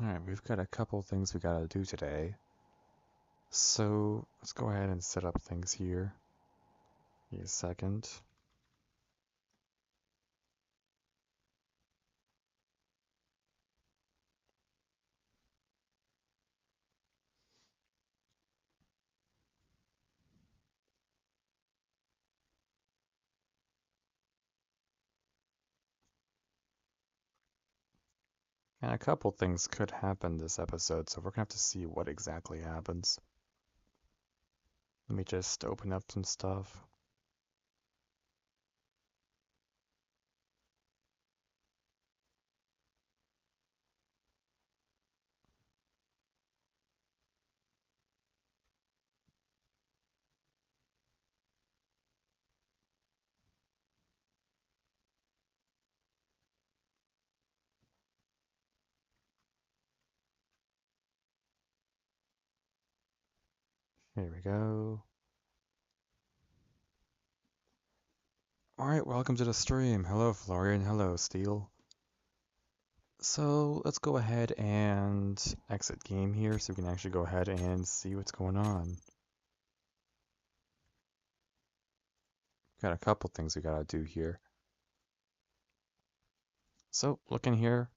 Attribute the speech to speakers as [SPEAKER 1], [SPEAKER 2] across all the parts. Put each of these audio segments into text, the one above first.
[SPEAKER 1] Alright, we've got a couple things we gotta do today. So let's go ahead and set up things here. Give me a second. And a couple things could happen this episode, so we're gonna have to see what exactly happens. Let me just open up some stuff. Here we go. Alright, welcome to the stream. Hello Florian, hello Steel. So let's go ahead and exit game here so we can actually go ahead and see what's going on. Got a couple things we gotta do here. So looking here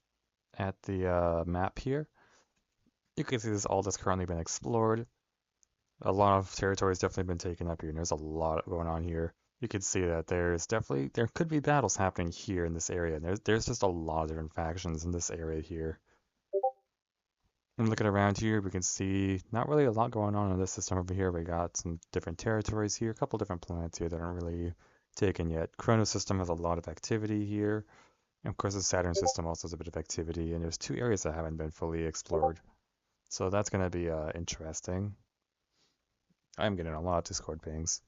[SPEAKER 1] at the map here, you can see this all that's currently been explored. A lot of territory has definitely been taken up here, and there's a lot going on here. You can see that there could be battles happening here in this area. And there's just a lot of different factions in this area here. And looking around here, we can see not really a lot going on in this system over here. We got some different territories here, a couple different planets here that aren't really taken yet. Chronos system has a lot of activity here. And of course, the Saturn system also has a bit of activity, and there's two areas that haven't been fully explored. So that's going to be interesting. I'm getting a lot of Discord pings.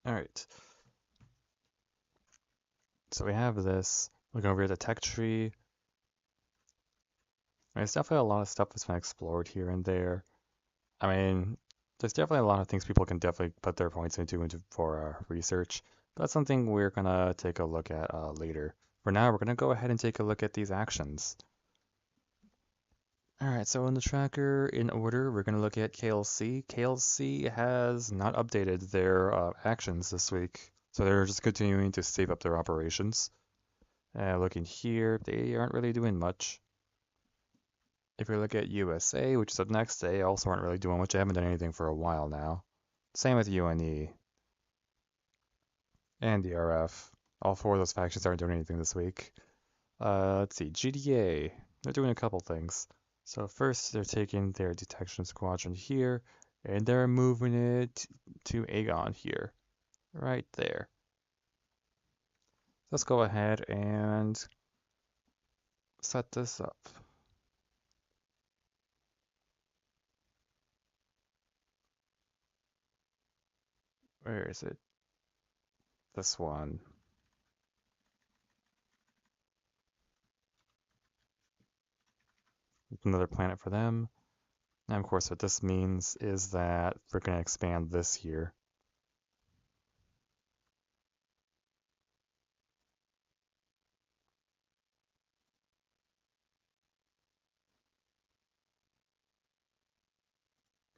[SPEAKER 1] Alright. So we have this. Looking over at the tech tree. There's definitely a lot of stuff that's been explored here and there. I mean, there's definitely a lot of things people can definitely put their points into for research. But that's something we're gonna take a look at later. For now, we're gonna go ahead and take a look at these actions. Alright, so in the tracker, in order, we're gonna look at KLC. KLC has not updated their actions this week, so they're just continuing to save up their operations. Looking here, they aren't really doing much. If we look at USA, which is up next, they also aren't really doing much. They haven't done anything for a while now. Same with UNE and DRF. All four of those factions aren't doing anything this week. Let's see, GDA. They're doing a couple things. So first, they're taking their detection squadron here, and they're moving it to Aegon here, right there. Let's go ahead and set this up. Where is it? This one. Another planet for them. And of course, what this means is that we're going to expand this here.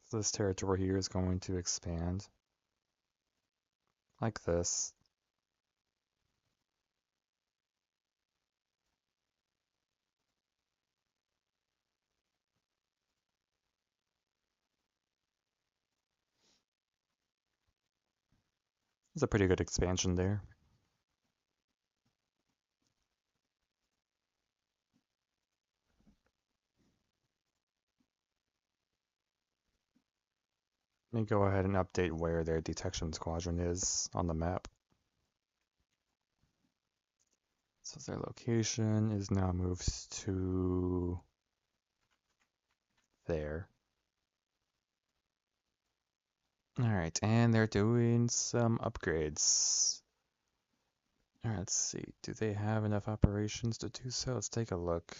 [SPEAKER 1] So this territory here is going to expand like this. It's a pretty good expansion there. Let me go ahead and update where their detection squadron is on the map. So their location is now moved to there. Alright, and they're doing some upgrades. Alright, let's see. Do they have enough operations to do so? Let's take a look.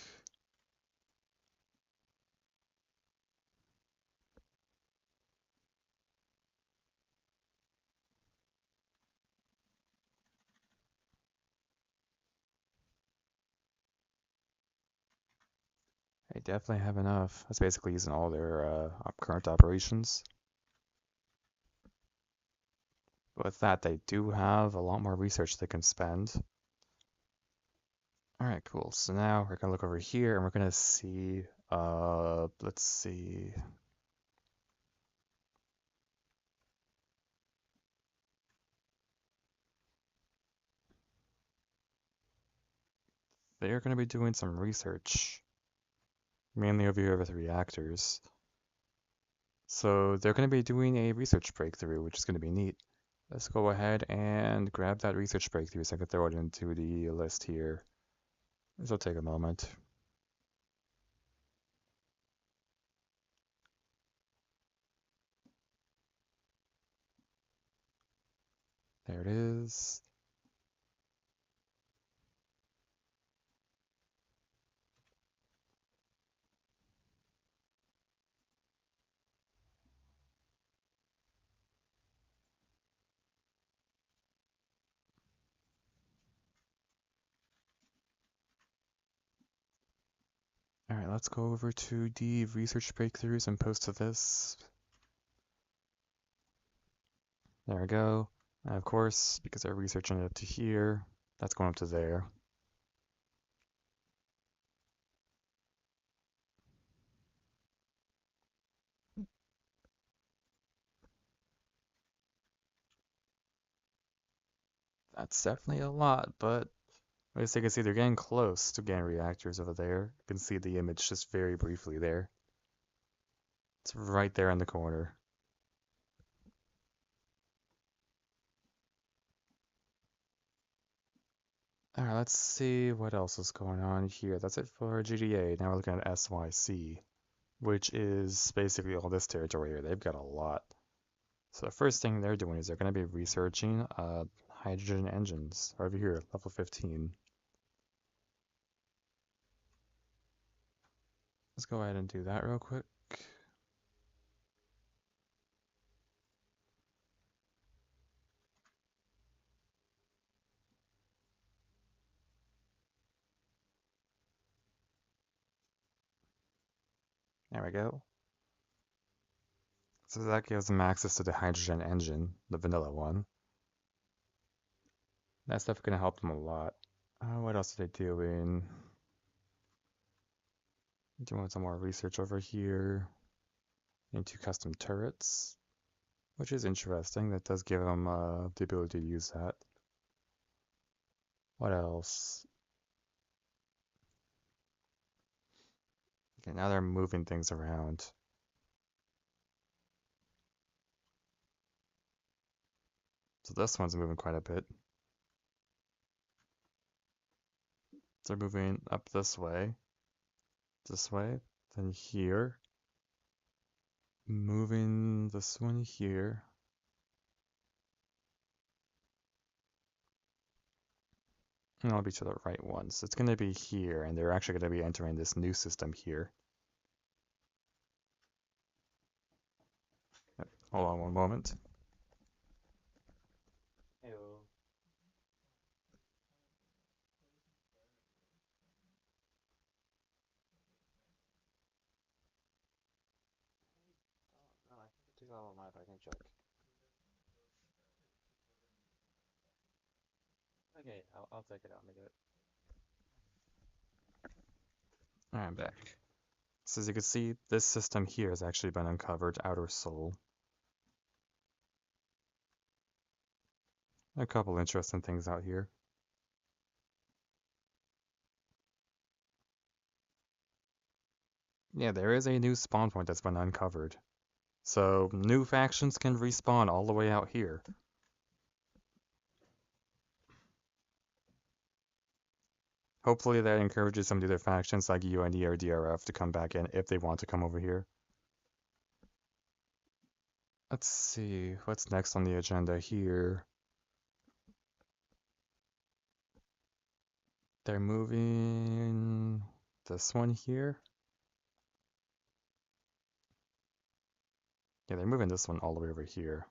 [SPEAKER 1] They definitely have enough. That's basically using all their current operations. But with that, they do have a lot more research they can spend. Alright, cool. So now we're gonna look over here and we're gonna see, let's see. They're gonna be doing some research, mainly over here with reactors. So they're gonna be doing a research breakthrough, which is gonna be neat. Let's go ahead and grab that research breakthrough so I can throw it into the list here. This will take a moment. There it is. Alright, let's go over to the research breakthroughs and post to this. There we go. And of course, because they're researching it up to here, that's going up to there. That's definitely a lot, but at least you can see they're getting close to getting reactors over there. You can see the image just very briefly there. It's right there in the corner. Alright, let's see what else is going on here. That's it for GDA. Now we're looking at SYC, which is basically all this territory here. They've got a lot. So the first thing they're doing is they're going to be researching hydrogen engines over here, level 15. Let's go ahead and do that real quick. There we go. So that gives them access to the hydrogen engine, the vanilla one. That stuff going to help them a lot. What else are they doing? Doing some more research over here into custom turrets, which is interesting. That does give them the ability to use that. What else? Okay, now they're moving things around. So this one's moving quite a bit. They're moving up this way, then here. Moving this one here. And I'll be to the right one. So it's going to be here, and they're actually going to be entering this new system here. Hold on one moment. Hello. Oh, I think it took all of my, I can check. Okay, I'll take it out and do it. Alright, I'm back. So as you can see, this system here has actually been uncovered, Outer Soul. A couple interesting things out here. Yeah, there is a new spawn point that's been uncovered. So new factions can respawn all the way out here. Hopefully that encourages some of the other factions like UNE or DRF to come back in if they want to come over here. Let's see, what's next on the agenda here? They're moving this one here. Yeah, they're moving this one all the way over here.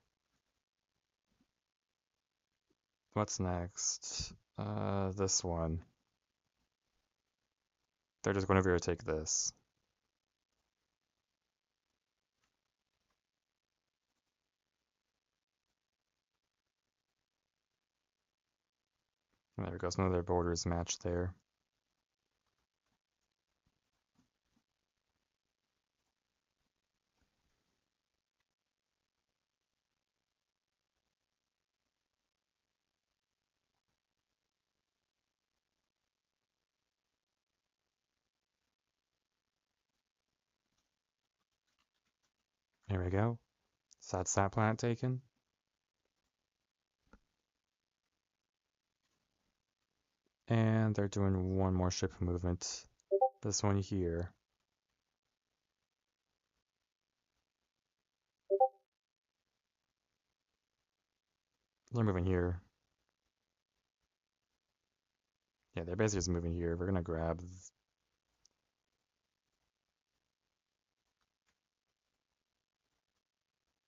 [SPEAKER 1] What's next? This one. They're just going over here to take this. There we go, some of their borders match there. Here we go. So that's that planet taken. And they're doing one more ship movement. This one here. They're moving here. Yeah, they're basically just moving here. We're gonna grab.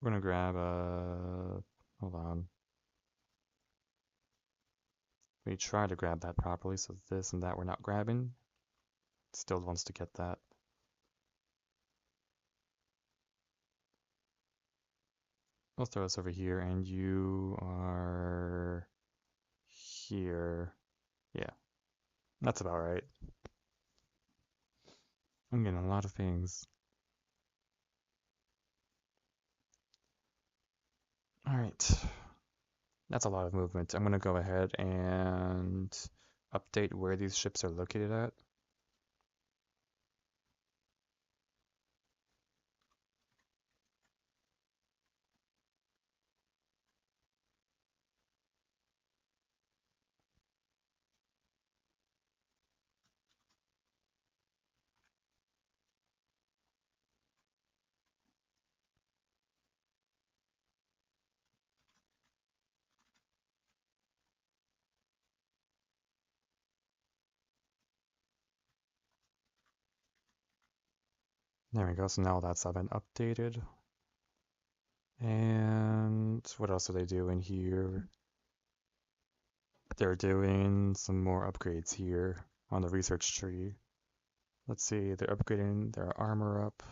[SPEAKER 1] We're gonna grab. Hold on. We try to grab that properly, so this and that we're not grabbing. Still wants to get that. We'll throw this over here, and you are here. Yeah, that's about right. I'm getting a lot of things. Alright, that's a lot of movement. I'm gonna go ahead and update where these ships are located at. There we go, so now that's been updated. And what else are they doing here? They're doing some more upgrades here on the research tree. Let's see, they're upgrading their armor up.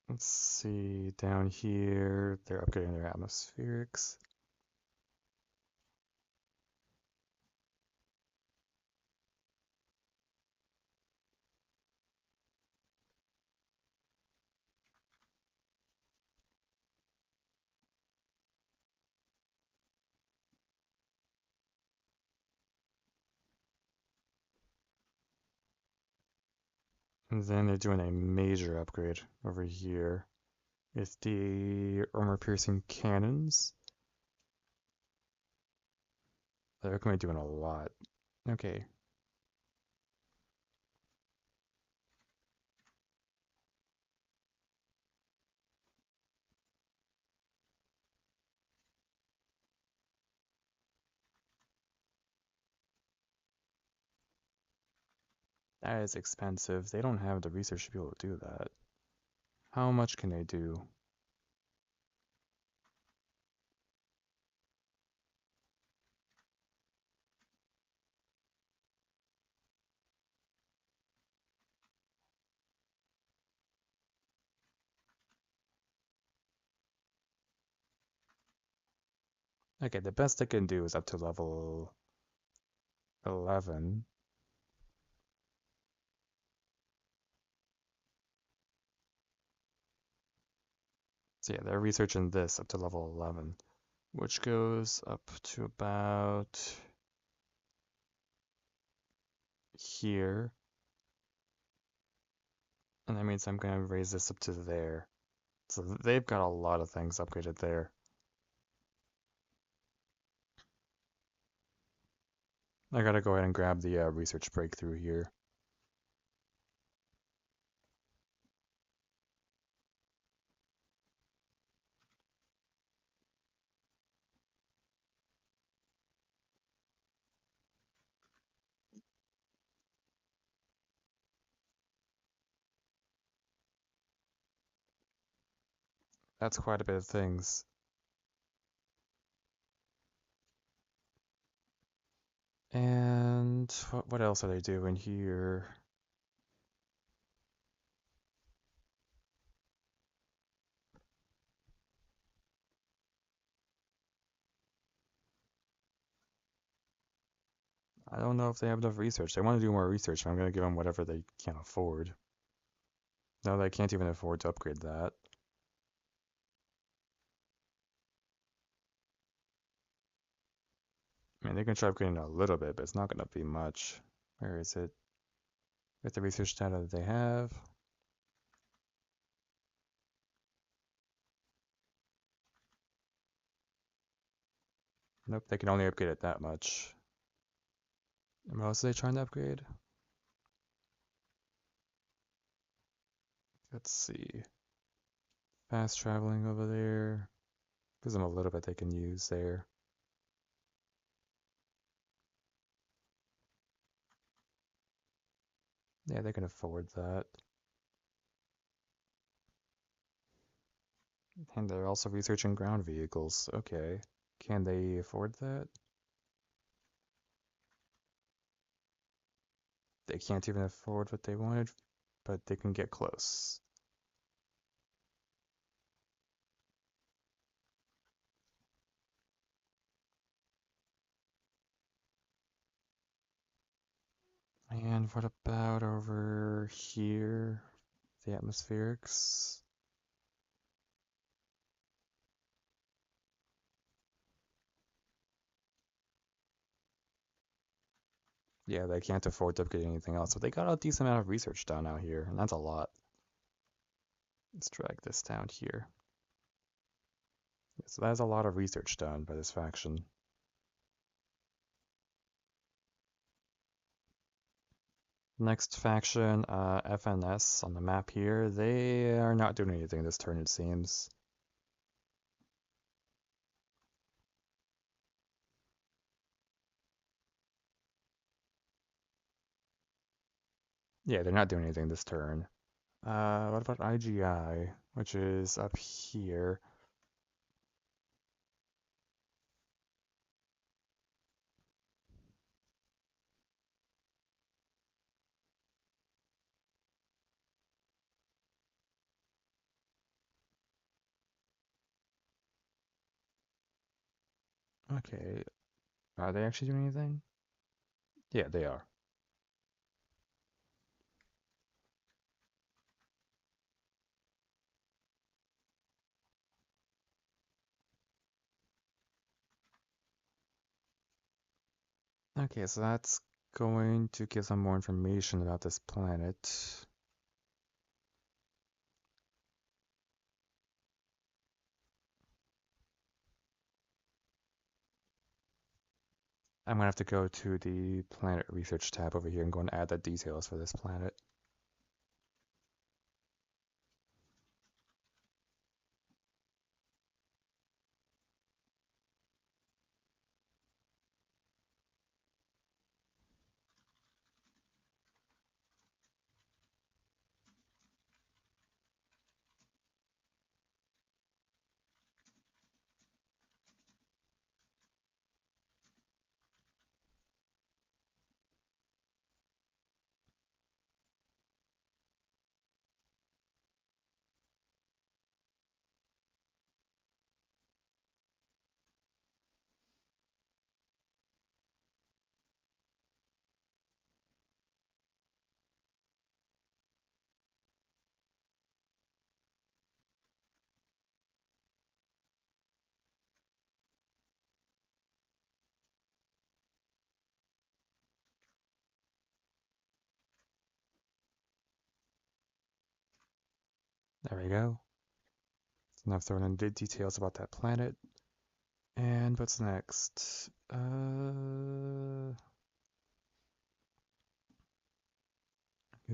[SPEAKER 1] Let's see, down here, they're upgrading their atmospherics. And then they're doing a major upgrade over here with the armor-piercing cannons. They're going to be doing a lot. Okay. That is expensive. They don't have the research to be able to do that. How much can they do? Okay, the best they can do is up to level 11. So yeah, they're researching this up to level 11, which goes up to about here. And that means I'm going to raise this up to there. So they've got a lot of things upgraded there. I gotta go ahead and grab the research breakthrough here. That's quite a bit of things. And what else are they doing here? I don't know if they have enough research. They want to do more research, but I'm going to give them whatever they can afford. No, they can't even afford to upgrade that. I mean, they can try upgrading a little bit, but it's not going to be much. Where is it? With the research data that they have. Nope, they can only upgrade it that much. And what else are they trying to upgrade? Let's see. Fast traveling over there. Gives them a little bit they can use there. Yeah, they can afford that. And they're also researching ground vehicles. Okay. Can they afford that? They can't even afford what they wanted, but they can get close. And what about over here? The atmospherics? Yeah, they can't afford to upgrade anything else, but they got a decent amount of research done out here, and that's a lot. Let's drag this down here. Yeah, so that's a lot of research done by this faction. Next faction, FNS on the map here. They are not doing anything this turn, it seems. Yeah, they're not doing anything this turn. What about IGI, which is up here? Okay, are they actually doing anything? Yeah, they are. Okay, so that's going to give some more information about this planet. I'm gonna have to go to the planet research tab over here and go and add the details for this planet. There we go. So now I've thrown in the details about that planet. And what's next? They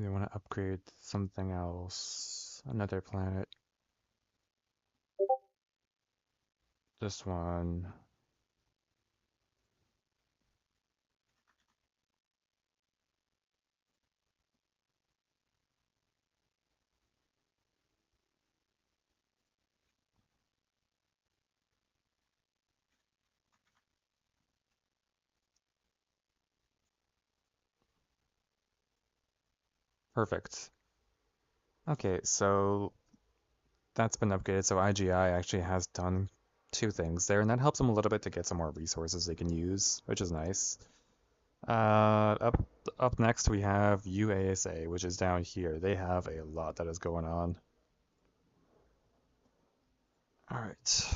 [SPEAKER 1] want to upgrade something else. Another planet. This one. Perfect. Okay, so that's been upgraded. So IGI actually has done two things there, and that helps them a little bit to get some more resources they can use, which is nice. Up next we have UASA, which is down here. They have a lot that is going on. All right.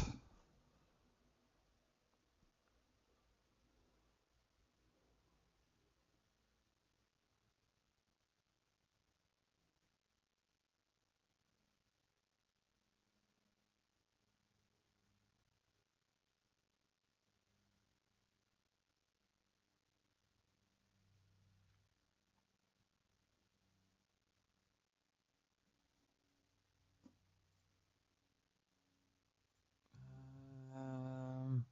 [SPEAKER 1] Um,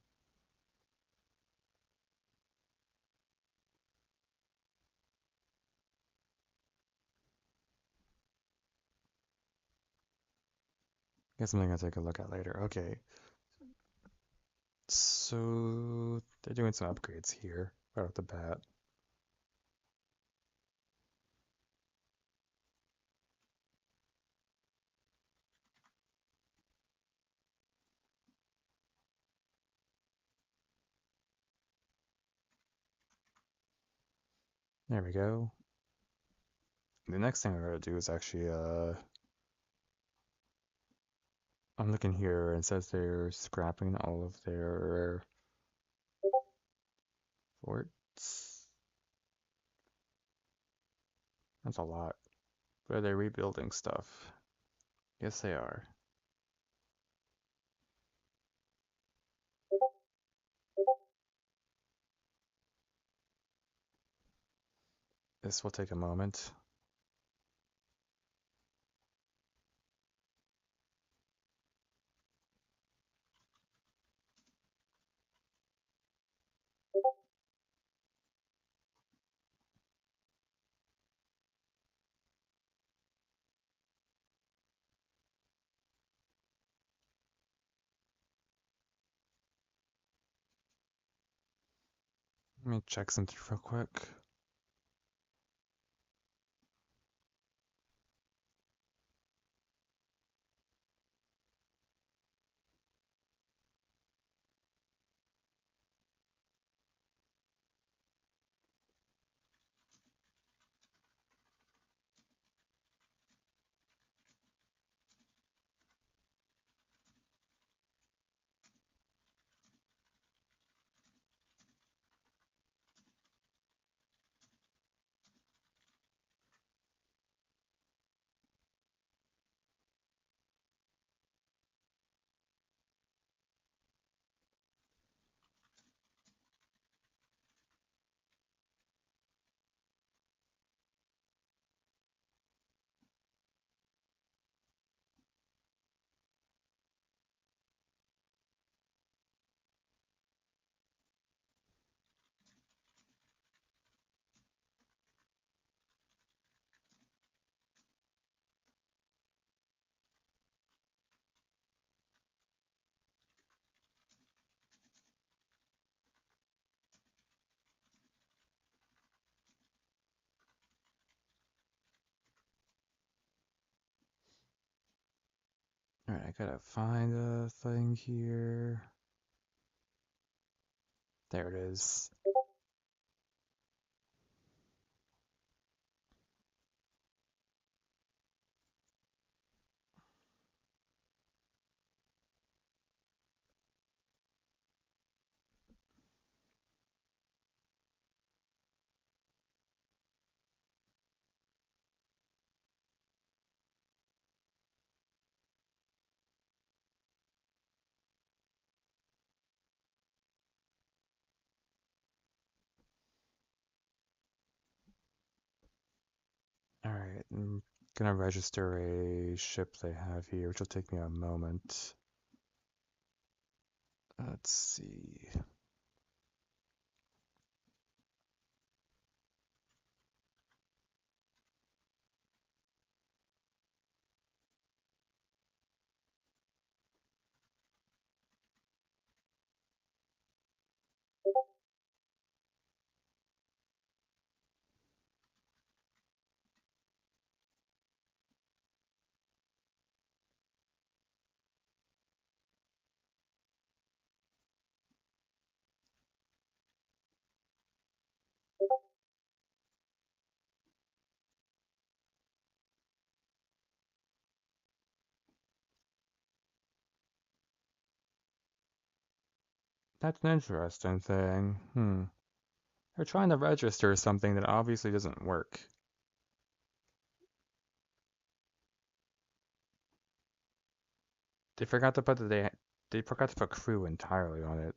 [SPEAKER 1] Guess something I'll take a look at later. Okay, so they're doing some upgrades here right off the bat. There we go. The next thing I gotta do is actually I'm looking here and it says they're scrapping all of their forts. That's a lot. But are they rebuilding stuff? Yes, they are. This will take a moment. Let me check something real quick. Alright, I gotta find a thing here. There it is. Alright, I'm gonna register a ship they have here, which will take me a moment. Let's see. That's an interesting thing. They're trying to register something that obviously doesn't work. They forgot to put they forgot to put crew entirely on it.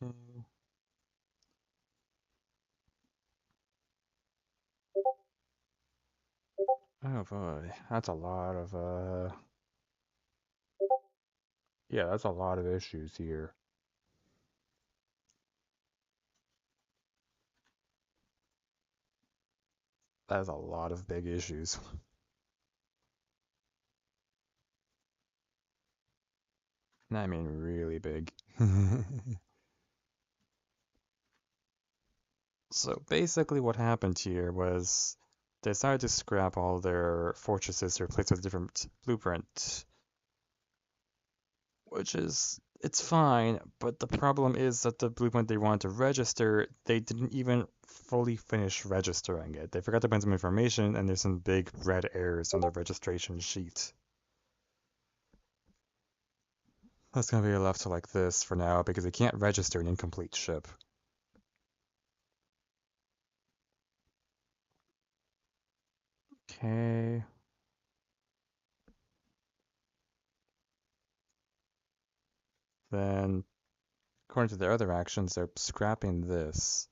[SPEAKER 1] Okay. Oh boy, that's a lot of yeah, that's a lot of issues here. That is a lot of big issues. I mean, really big. So basically, what happened here was they decided to scrap all their fortresses to replace with a different blueprint, which is it's fine, but the problem is that the blueprint they wanted to register, they didn't even fully finish registering it. They forgot to put in some information, and there's some big red errors on the registration sheet. That's gonna be left to like this for now because they can't register an incomplete ship. Okay, then according to their other actions, they're scrapping this.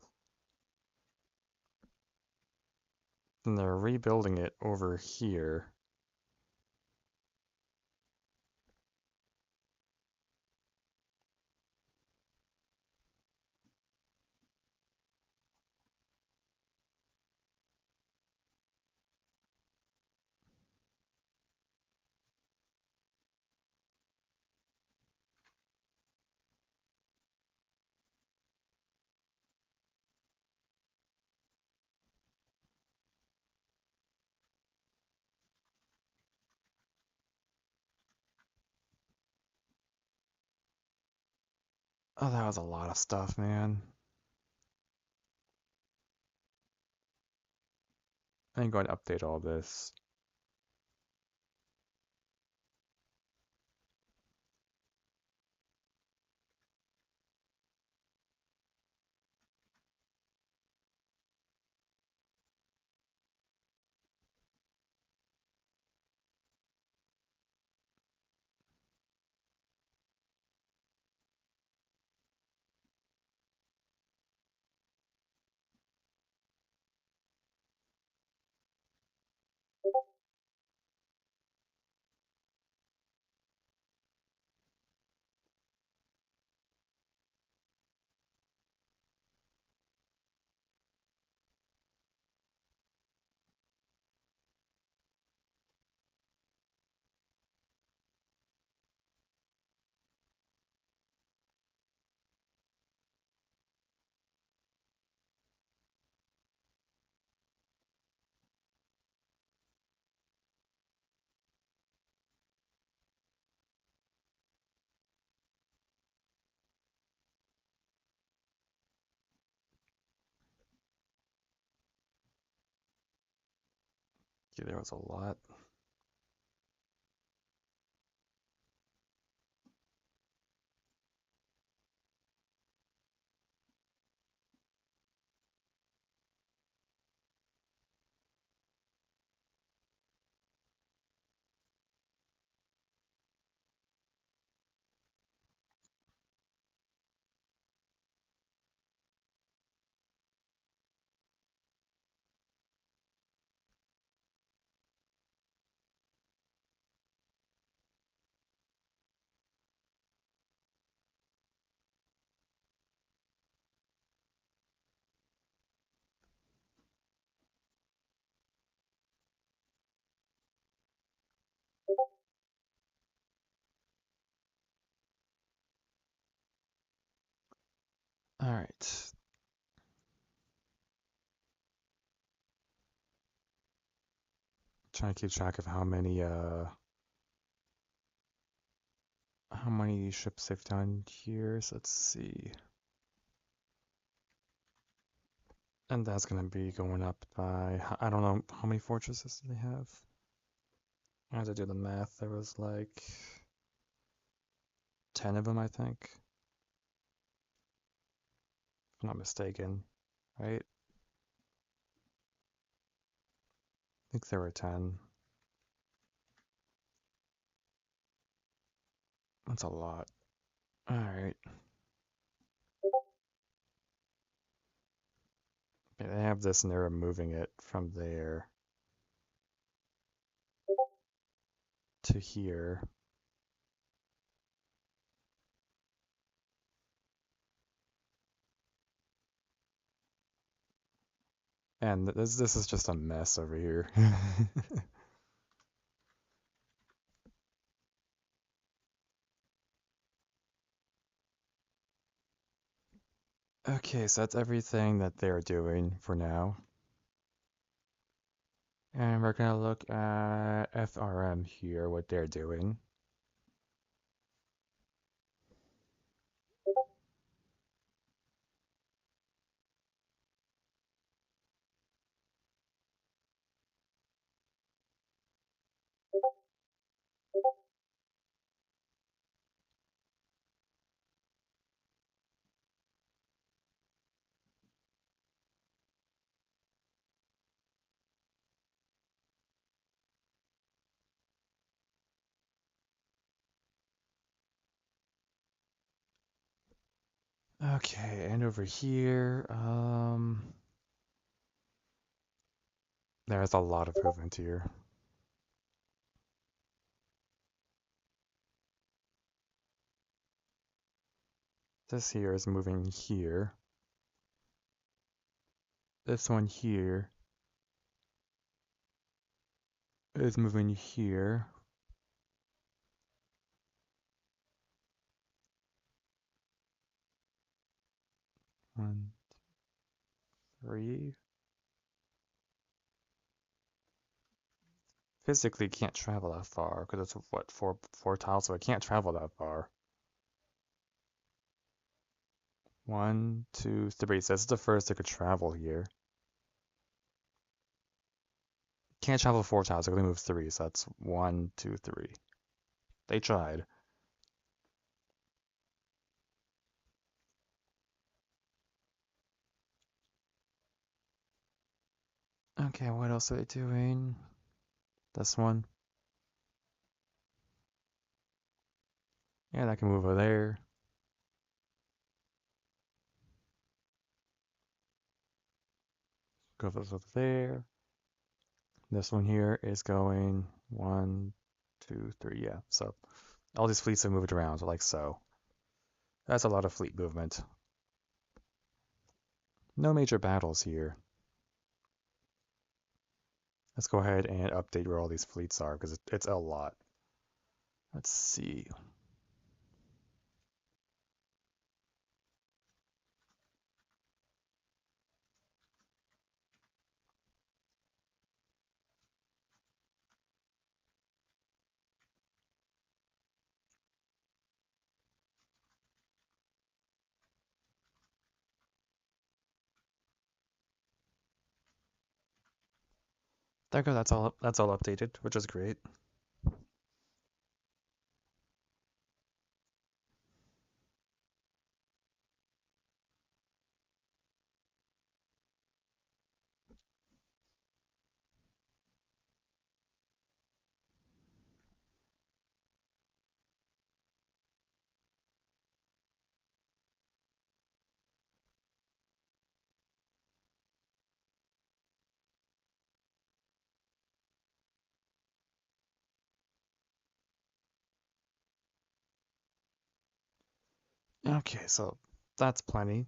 [SPEAKER 1] Then they're rebuilding it over here. Oh, that was a lot of stuff, man. I'm going to update all this. Yeah, there was a lot. All right. Trying to keep track of how many ships they've done here. So let's see. And that's gonna be going up by, I don't know how many fortresses do they have. I had to do the math. There was like 10 of them, I think, if I'm not mistaken, right? I think there were 10. That's a lot. All right. Okay, they have this and they're removing it from there to here. And this is just a mess over here. Okay, so that's everything that they're doing for now. And we're gonna look at FRM here, what they're doing. Okay, and over here, there's a lot of movement here. This here is moving here. This one here is moving here. One, 3. Physically can't travel that far because it's what, four tiles, so it can't travel that far. 1, 2, 3. So this is the first it could travel here. Can't travel 4 tiles, so they move 3, so that's 1, 2, 3. They tried. Okay, what else are they doing? This one. Yeah, that can move over there. Go over there. This one here is going 1, 2, 3. Yeah, so all these fleets have moved around like so. That's a lot of fleet movement. No major battles here. Let's go ahead and update where all these fleets are because it's a lot. Let's see. There you go. That's all updated, which is great. Okay, so that's plenty.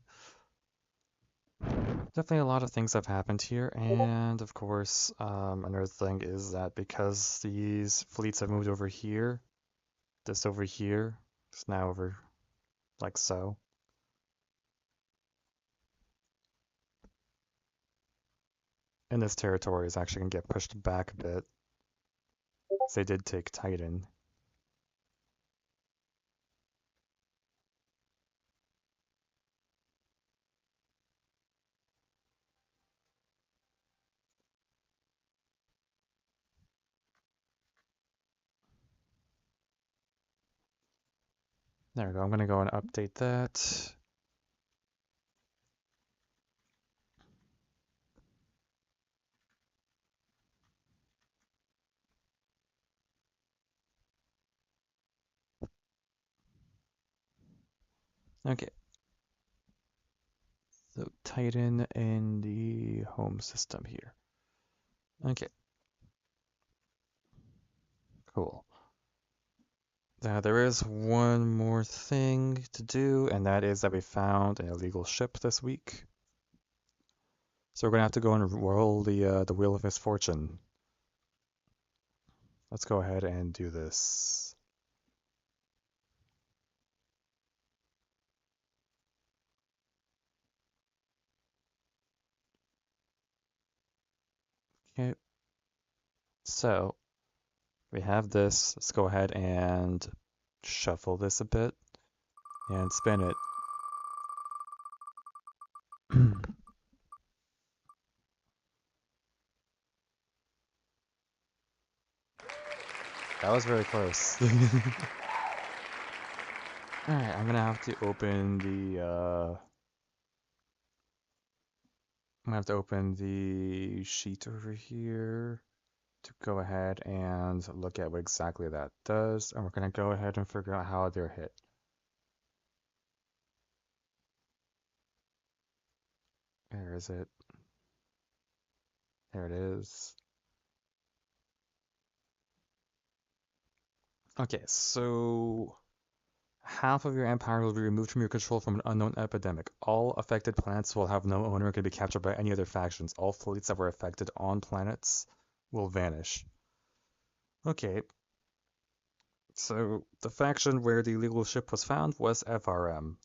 [SPEAKER 1] Definitely a lot of things have happened here, and of course, another thing is that because these fleets have moved over here, this over here, it's now over like so. in this territory is actually going to get pushed back a bit. So they did take Titan. There we go. I'm going to go and update that. Okay. So Titan in the home system here. Okay. Cool. Now there is one more thing to do, and that is that we found an illegal ship this week. So we're gonna have to go and roll the Wheel of Misfortune. Let's go ahead and do this. Okay. So we have this. Let's go ahead and shuffle this a bit and spin it. That was very close. Alright, I'm gonna have to open the sheet over here to go ahead and look at what exactly that does, and we're gonna go ahead and figure out how they're hit. Where is it? There it is. Okay, so half of your empire will be removed from your control from an unknown epidemic. All affected planets will have no owner and can be captured by any other factions. All fleets that were affected on planets will vanish. Okay, so the faction where the illegal ship was found was FRM.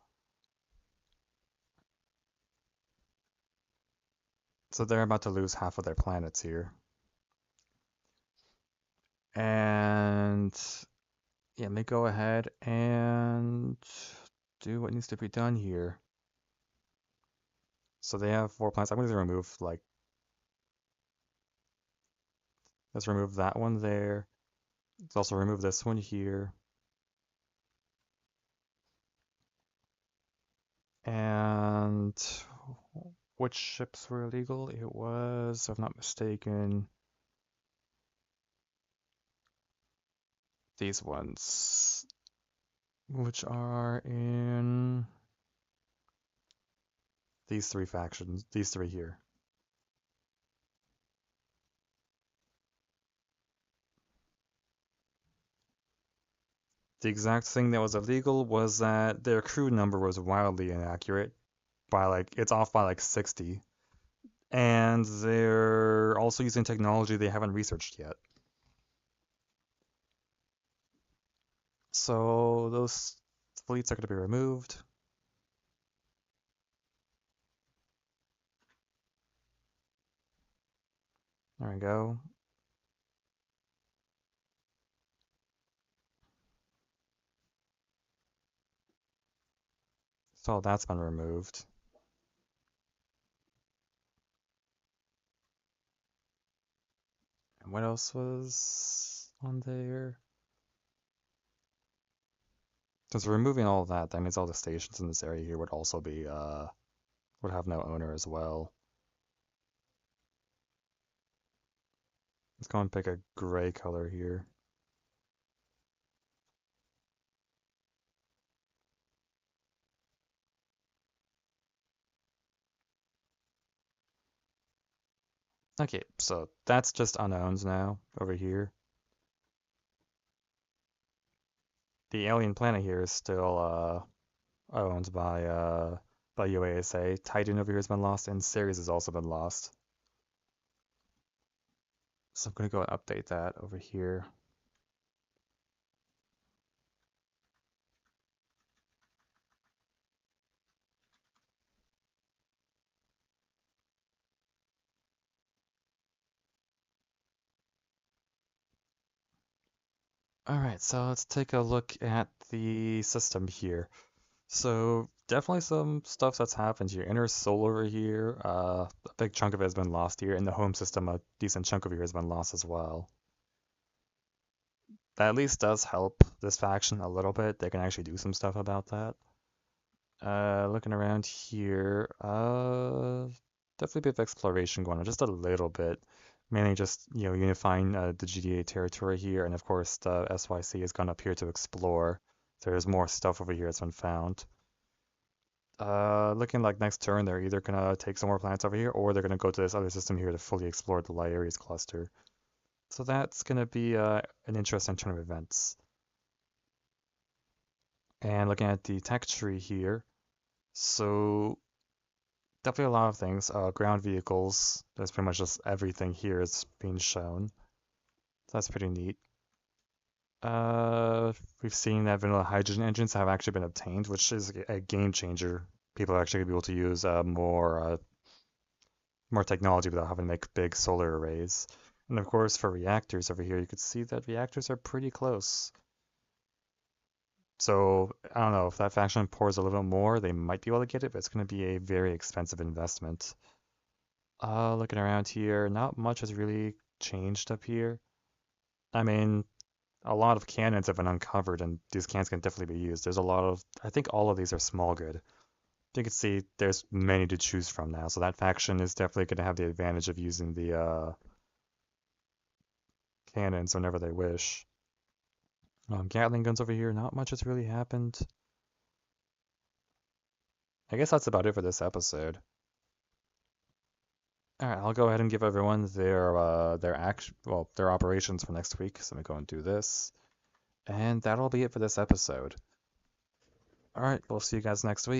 [SPEAKER 1] So they're about to lose half of their planets here. And yeah, let me go ahead and do what needs to be done here. So they have 4 planets. I'm going to remove, like, let's remove that one there. Let's also remove this one here. And which ships were illegal? It was, if I'm not mistaken, these ones, which are in these 3 factions, these 3 here. The exact thing that was illegal was that their crew number was wildly inaccurate by it's off by like 60. And they're also using technology they haven't researched yet. So those fleets are going to be removed. There we go. So that's been removed. And what else was on there? Since we're removing all of that, that means all the stations in this area here would also be, would have no owner as well. Let's go and pick a gray color here. Okay, so that's just unknowns now over here. The alien planet here is still owned by UASA. Titan over here has been lost, and Ceres has also been lost. So I'm gonna go and update that over here. Alright, so let's take a look at the system here. So definitely some stuff that's happened here. Inner solar here, a big chunk of it has been lost here. In the home system, a decent chunk of it has been lost as well. That at least does help this faction a little bit. They can actually do some stuff about that. Looking around here, definitely a bit of exploration going on, just a little bit. Mainly just, unifying the GDA territory here, and of course the SYC has gone up here to explore. There's more stuff over here that's been found. Looking like next turn, they're either gonna take some more planets over here, or they're gonna go to this other system here to fully explore the Lie Ares cluster. So that's gonna be an interesting turn of events. And looking at the tech tree here, so definitely a lot of things. Ground vehicles, there's pretty much just everything here is being shown. So that's pretty neat. Uh, we've seen that vanilla hydrogen engines have actually been obtained, which is a game changer. People are actually able to use more technology without having to make big solar arrays. And of course, for reactors over here, you could see that reactors are pretty close. So I don't know if that faction pours a little bit more, they might be able to get it, but it's going to be a very expensive investment. Looking around here, not much has really changed up here. I mean, a lot of cannons have been uncovered, and these cannons can definitely be used. There's a lot of, I think all of these are small grid. You can see there's many to choose from now, so that faction is definitely going to have the advantage of using the cannons whenever they wish. Gatling guns over here, not much has really happened. I guess that's about it for this episode. All right, I'll go ahead and give everyone their operations for next week. So let me go and do this, and that'll be it for this episode. All right, we'll see you guys next week.